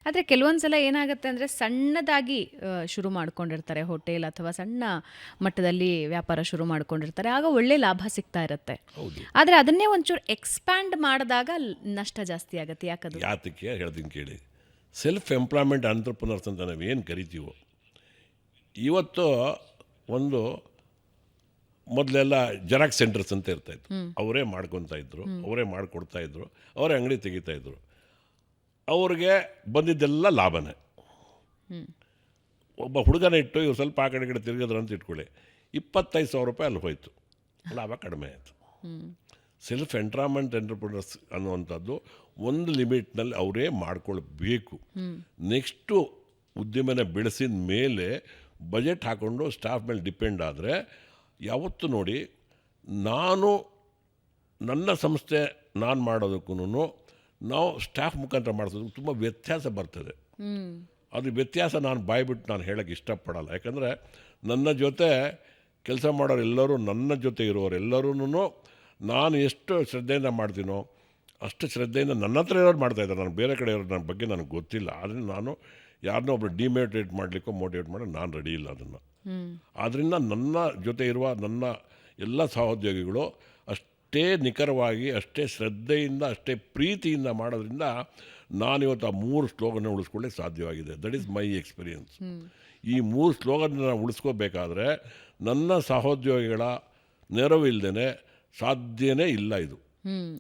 ಆದರೆ ಕೆಲವೊಂದು ಸಲ ಏನಾಗುತ್ತೆ ಅಂದರೆ ಸಣ್ಣದಾಗಿ ಶುರು ಮಾಡ್ಕೊಂಡಿರ್ತಾರೆ ಹೋಟೆಲ್ ಅಥವಾ ಸಣ್ಣ ಮಟ್ಟದಲ್ಲಿ ವ್ಯಾಪಾರ ಶುರು ಮಾಡ್ಕೊಂಡಿರ್ತಾರೆ. ಆಗ ಒಳ್ಳೆ ಲಾಭ ಸಿಗ್ತಾ ಇರುತ್ತೆ. ಹೌದು. ಆದರೆ ಅದನ್ನೇ ಒಂಚೂರು ಎಕ್ಸ್ಪ್ಯಾಂಡ್ ಮಾಡಿದಾಗ ನಷ್ಟ ಜಾಸ್ತಿ ಆಗುತ್ತೆ. ಯಾಕದು? ಯಾತಕ್ಕೆ ಹೇಳ್ತೀನಿ ಕೇಳಿ. ಸೆಲ್ಫ್ ಎಂಪ್ಲಾಯ್ಮೆಂಟ್ ಆಂಟ್ರಪ್ರನರ್ಸ್ ಅಂತ ನಾವು ಏನು ಕರಿತೀವೋ, ಇವತ್ತು ಒಂದು ಮೊದಲೆಲ್ಲ ಜೆರಾಕ್ಸ್ ಸೆಂಟರ್ಸ್ ಅಂತ ಇರ್ತಾಯಿತ್ತು. ಅವರೇ ಮಾಡ್ಕೊತಾ ಇದ್ರು, ಅವರೇ ಮಾಡಿಕೊಡ್ತಾ ಇದ್ರು, ಅವರೇ ಅಂಗಡಿ ತೆಗಿತಾ ಇದ್ರು. ಅವ್ರಿಗೆ ಬಂದಿದ್ದೆಲ್ಲ ಲಾಭನೇ. ಒಬ್ಬ ಹುಡುಗನ ಇಟ್ಟು ಇವ್ರು ಸ್ವಲ್ಪ ಆ ಕಡೆ ಈ ಕಡೆ ತಿರುಗಿದ್ರು ಅಂತ ಇಟ್ಕೊಳ್ಳಿ, 25,000 ರೂಪಾಯಿ ಅಲ್ಲಿ ಹೋಯ್ತು, ಲಾಭ ಕಡಿಮೆ ಆಯಿತು. ಸೆಲ್ಫ್ ಎಂಪ್ಲಾಯ್ಮೆಂಟ್ ಎಂಟರ್ಪ್ರಿನರ್ಸ್ ಅನ್ನುವಂಥದ್ದು ಒಂದು ಲಿಮಿಟ್ನಲ್ಲಿ ಅವರೇ ಮಾಡ್ಕೊಳ್ಬೇಕು. ನೆಕ್ಸ್ಟು ಉದ್ಯಮನ ಬೆಳೆಸಿದ ಮೇಲೆ ಬಜೆಟ್ ಹಾಕ್ಕೊಂಡು ಸ್ಟಾಫ್ ಮೇಲೆ ಡಿಪೆಂಡ್ ಆದರೆ, ಯಾವತ್ತು ನೋಡಿ, ನಾನು ನನ್ನ ಸಂಸ್ಥೆ ನಾನು ಮಾಡೋದಕ್ಕೂ ನಾವು ಸ್ಟಾಫ್ ಮುಖಾಂತರ ಮಾಡಿಸೋದಕ್ಕೆ ತುಂಬ ವ್ಯತ್ಯಾಸ ಬರ್ತದೆ. ಅದು ವ್ಯತ್ಯಾಸ ನಾನು ಬಾಯ್ಬಿಟ್ಟು ನಾನು ಹೇಳೋಕ್ಕೆ ಇಷ್ಟಪಡಲ್ಲ. ಯಾಕಂದರೆ ನನ್ನ ಜೊತೆ ಕೆಲಸ ಮಾಡೋರು ಎಲ್ಲರೂ, ನನ್ನ ಜೊತೆ ಇರೋರೆಲ್ಲರೂ ನಾನು ಎಷ್ಟು ಶ್ರದ್ಧೆಯಿಂದ ಮಾಡ್ತೀನೋ ಅಷ್ಟು ಶ್ರದ್ಧೆಯಿಂದ ನನ್ನ ಹತ್ರ ಇರೋರು ಮಾಡ್ತಾಯಿದ್ದಾರೆ. ನಾನು ಬೇರೆ ಕಡೆ ಇರೋರು ನನ್ನ ಬಗ್ಗೆ ನನಗೆ ಗೊತ್ತಿಲ್ಲ. ಆದ್ದರಿಂದ ನಾನು ಯಾರನ್ನೋ ಒಬ್ಬರು ಡಿಮೋಟಿವೇಟ್ ಮಾಡಲಿಕ್ಕೋ ಮೋಟಿವೇಟ್ ಮಾಡೋಕ್ಕೆ ನಾನು ರೆಡಿ ಇಲ್ಲ ಅದನ್ನು. ಆದ್ದರಿಂದ ನನ್ನ ಜೊತೆ ಇರುವ ನನ್ನ ಎಲ್ಲ ಸಹೋದ್ಯೋಗಿಗಳು ಅಷ್ಟೇ ನಿಖರವಾಗಿ, ಅಷ್ಟೇ ಶ್ರದ್ಧೆಯಿಂದ, ಅಷ್ಟೇ ಪ್ರೀತಿಯಿಂದ ಮಾಡೋದ್ರಿಂದ ನಾನಿವತ್ತು ಆ 3 ಸ್ಲೋಗನ್ನ ಉಳಿಸ್ಕೊಳ್ಳಿಕ್ಕೆ ಸಾಧ್ಯವಾಗಿದೆ. That is my experience. ಈ 3 ಸ್ಲೋಗನ್ನ ಉಳಿಸ್ಕೋಬೇಕಾದ್ರೆ ನನ್ನ ಸಹೋದ್ಯೋಗಿಗಳ ನೆರವು ಇಲ್ಲದೇ ಸಾಧ್ಯನೇ ಇಲ್ಲ ಇದು.